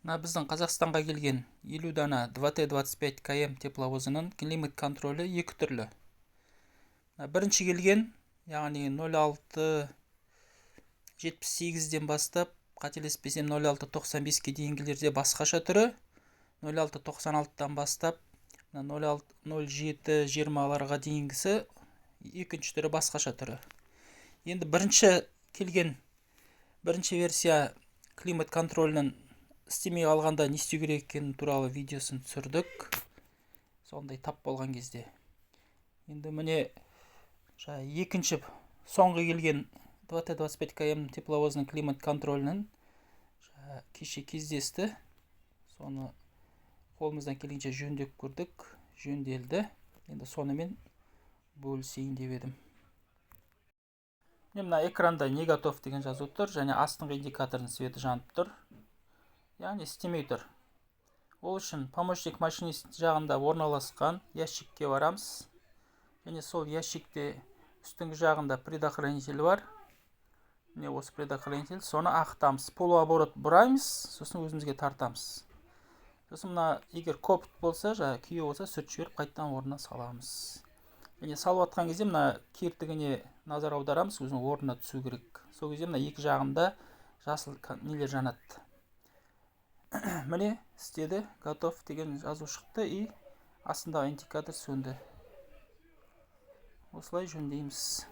Біздің Қазақстанға келген 50 дана 2Т-25 КМ тепловозының климат контролі екі түрлі. Бірінші келген, яғни 0678-ден бастап, қателеспесем 0695-ке дейінгілерде басқаша түрі, 0696-дан бастап 0720-ларға дейінгісі екінші түрі басқаша түрі. Енді бірінші версия климат контролінің істемей қалғанда не істеу керек екені туралы видеосын түсірдік. Сондай тап болған кезде. Енді міне екінші соңғы келген 2Т-25 КМ тепловозының климат контролінің кеше кездесті. Соны қолымыздан келгенше жөндеп көрдік, жөнделді. Енді сонымен бөлісейін деп едім. Мына экранда не готов деген жазу тұр, және астыңғы индикаторының светі жанып тұр. Яғни істемей тұр. Ол үшін помощник машинист жағында орналасқан ящикке барамыз. Және сол ящикте үстіңгі жағында предохранитель бар. Міне осы предохранитель. Соны ақтамыз. Полуоборот бұраймыз, сосын өзімізге тартамыз. Сосын егер копыт болса, күйе болса, сүртіп жіберіп қайттан орнына саламыз. Және салып атқан кезде кертігіне назар аударамыз, өзінің орнына түсу керек. Сол кезде екі жағында жасыл нелер жанады. Міне істеді, готов деген жазу шықты, и астындағы индикатор сөнді. Осылай жөндейміз.